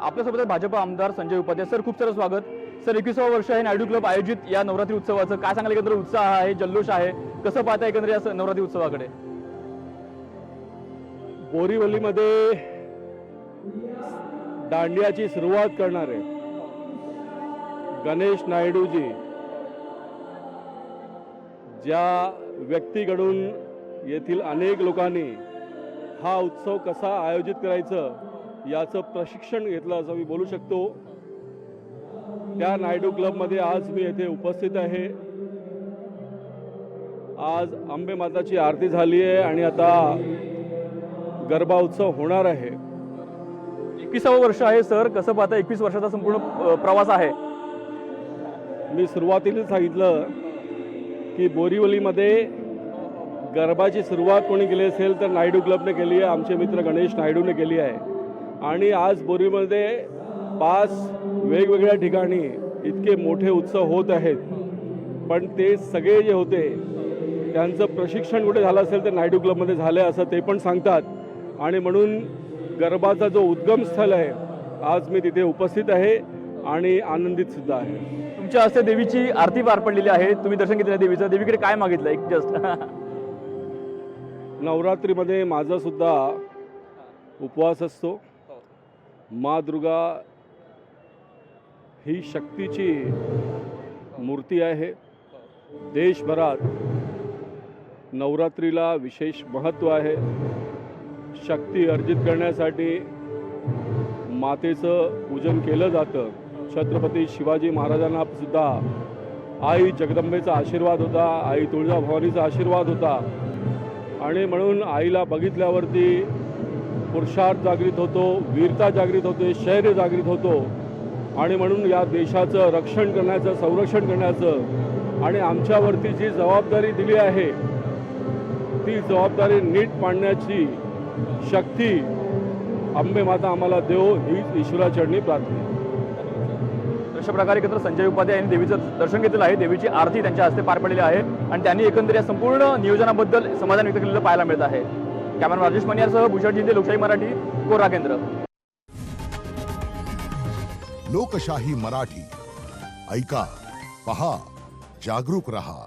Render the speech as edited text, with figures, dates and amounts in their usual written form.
आपल्यासोबत आहेत भाजप आमदार संजय उपाध्याय. सर, खूप सारं स्वागत. सर, 21वा वर्ष आहे नायडू क्लब आयोजित या नवरात्री उत्सवाचं. काय सांगाल? एकंदर उत्साह आहे, जल्लोष आहे, कसं पाहता एकंदर या नवरात्री उत्सवाकडे? बोरीवलीमध्ये दांडियाची सुरुवात करणारे गणेश नायडूजी ज्या व्यक्तीकडून येथील अनेक लोकांनी हा उत्सव कसा आयोजित करायचं याचं प्रशिक्षण घेतलं असं मी बोलू शकतो. त्या नायडू क्लबमध्ये आज मी येथे उपस्थित आहे. आज अंबे माताची आरती झाली आहे आणि आता गरबा उत्सव होणार आहे. 21वा वर्ष आहे सर, कसं पाहता? 21 वर्षाचा संपूर्ण प्रवास आहे. मी सुरुवातीला सांगितलं की बोरीवलीमध्ये गरबाची सुरुवात कोणी केली असेल तर नायडू क्लबने केली आहे. आमचे मित्र गणेश नायडूने केली आहे. आणि आज बोरीवलीमध्ये 5 वेगवेगळ्या ठिकाणी इतके मोठे उत्सव होत आहेत. पण ते सगळे जे होते त्यांचं प्रशिक्षण कुठे झालं असेल तर नायडू क्लबमध्ये झालं असं ते पण सांगतात. आणि म्हणून गरबाचा जो उद्गम स्थळ आहे आज मी तिथे उपस्थित आहे आणि आनंदित सुद्धा आहे. तुमच्या हस्ते देवीची आरती पार पडलेली आहे. तुम्ही दर्शन घेतलं देवीचं. देवीकडे काय मागितलं एक जस्ट? नवरात्रीमध्ये माझा सुद्धा उपवास असतो. माँ दुर्गा ही शक्तीची मूर्ती आहे. देशभरात नवरात्रीला विशेष महत्त्व आहे. शक्ती अर्जित करण्यासाठी मातेचं पूजन केलं जातं. छत्रपती शिवाजी महाराजांना सुद्धा आई जगदंबेचा आशीर्वाद होता, आई तुळजाभवानीचा आशीर्वाद होता. आणि म्हणून आईला बघितल्यावरती पुरुषार्थ जागृत होतो, वीरता जागृत होते, शौर्य जागृत होतो. आणि म्हणून या देशाचं रक्षण करण्याचं, संरक्षण करण्याचं आणि आमच्यावरती जी जबाबदारी दिली आहे ती जबाबदारी नीट पाडण्याची शक्ती अंबे माता आम्हाला देव हीच ईश्वराचरणी प्रार्थना. अशा प्रकारे एकत्र संजय उपाध्याय यांनी देवीचं दर्शन घेतलेलं आहे. देवीची आरती त्यांच्या हस्ते पार पडलेली आहे आणि त्यांनी एकंदर या संपूर्ण नियोजनाबद्दल समाधान व्यक्त केलेलं पाहायला मिळत आहे. कॅमेरामॅन राजेश मनियारसह भूषण जिंदे, लोकशाही मराठी, कोरा केंद्र. लोकशाही मराठी ऐका, पहा, जागरूक रहा.